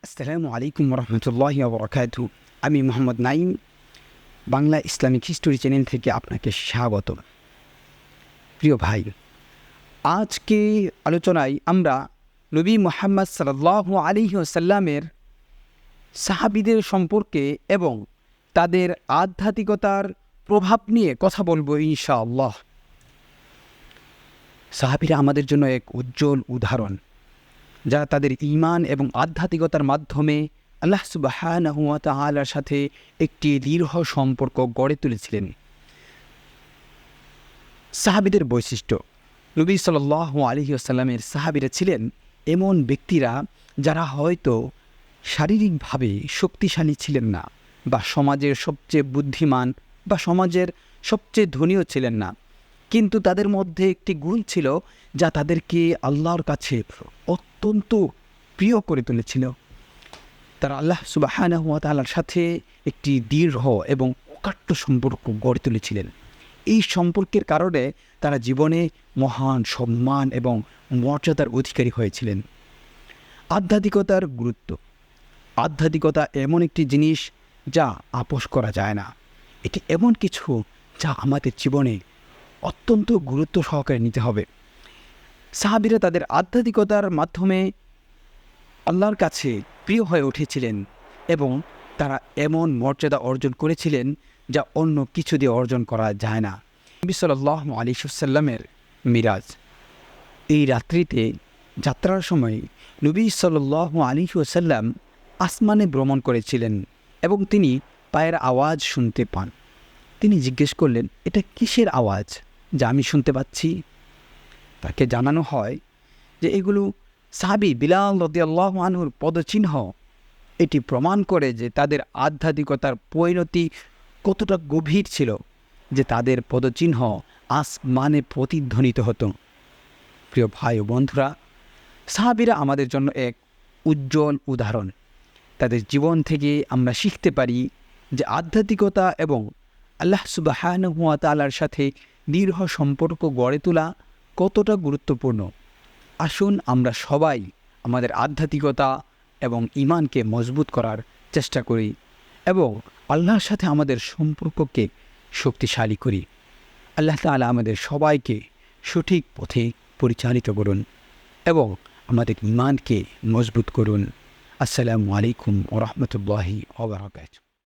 আসসালামু আলাইকুম রহমতুল্লাহি ওবরাকাতু। আমি Mohammad Naim, Bangla Islamic history channel থেকে আপনাকে স্বাগত। প্রিয় ভাই, আজকে আলোচনায় আমরা নবী মুহাম্মদ সাল্লাল্লাহু আলাইহি ওয়াসাল্লামের সাহাবীদের সম্পর্কে এবং তাদের আধ্যাত্মিকতার প্রভাব নিয়ে কথা বলবো ইনশাআল্লাহ। সাহাবীরা আমাদের জন্য এক উজ্জ্বল উদাহরণ, যারা তাদের ঈমান এবং আধ্যাত্মিকতার মাধ্যমে আল্লাহ সুবহানাহু ওয়া তাআলার সাথে একটি দৃঢ় সম্পর্ক গড়ে তুলেছিলেন। সাহাবীদের বৈশিষ্ট্য: নবী সাল্লাল্লাহু আলাইহি ওয়াসাল্লামের সাহাবীরা ছিলেন এমন ব্যক্তিরা যারা হয়তো শারীরিকভাবে শক্তিশালী ছিলেন না, বা সমাজের সবচেয়ে বুদ্ধিমান বা সমাজের সবচেয়ে ধনীও ছিলেন না, কিন্তু তাদের মধ্যে একটি গুণ ছিল যা তাদেরকে আল্লাহর কাছে অত্যন্ত প্রিয় করে তুলেছিল। তারা আল্লাহ সুবহানাহু ওয়া তাআলার সাথে একটি দৃঢ় এবং অকাট্য সম্পর্ক গড়ে তুলেছিলেন। এই সম্পর্কের কারণে তারা জীবনে মহান সম্মান এবং মর্যাদার অধিকারী হয়েছিলেন। আধ্যাত্মিকতার গুরুত্ব: আধ্যাত্মিকতা এমন একটি জিনিস যা আপোস করা যায় না। এটি এমন কিছু যা আমাদের জীবনে অত্যন্ত গুরুত্ব সহকারে নিতে হবে। সাহাবীরা তাদের আধ্যাত্মিকতার মাধ্যমে আল্লাহর কাছে প্রিয় হয়ে উঠেছিলেন এবং তারা এমন মর্যাদা অর্জন করেছিলেন যা অন্য কিছু দিয়ে অর্জন করা যায় না। নবী সাল্লাল্লাহু আলাইহি ওয়াসাল্লামের মিরাজ, এই রাত্রিতে যাত্রার সময় নবী সাল্লাল্লাহু আলাইহি ওয়াসাল্লাম আসমানে ভ্রমণ করেছিলেন এবং তিনি পায়ের আওয়াজ শুনতে পান। তিনি জিজ্ঞেস করলেন, এটা কিসের আওয়াজ যা আমি শুনতে পাচ্ছি? তাকে জানানো হয় যে এগুলো সাহাবী বিলাল রাদিয়াল্লাহু আনহুর পদচিহ্ন। এটি প্রমাণ করে যে তাদের আধ্যাত্মিকতার পরিণতি কতটা গভীর ছিল, যে তাদের পদচিহ্ন আসমানে প্রতিধ্বনিত হতো। প্রিয় ভাই ও বন্ধুরা, সাহাবীরা আমাদের জন্য এক উজ্জ্বল উদাহরণ। তাদের জীবন থেকে আমরা শিখতে পারি যে আধ্যাত্মিকতা এবং আল্লাহ সুবহানাহু ওয়া তাআলার সাথে দৃঢ় সম্পর্ক গড়ে তোলা কতটা গুরুত্বপূর্ণ। আসুন আমরা সবাই আমাদের আধ্যাত্মিকতা এবং ঈমানকে মজবুত করার চেষ্টা করি এবং আল্লাহর সাথে আমাদের সম্পর্ককে শক্তিশালী করি। আল্লাহ তাআলা আমাদের সবাইকে সঠিক পথে পরিচালিত করুন এবং আমাদের ঈমানকে মজবুত করুন। আসসালামু আলাইকুম ওয়া রাহমাতুল্লাহি ওয়া বারাকাতুহু।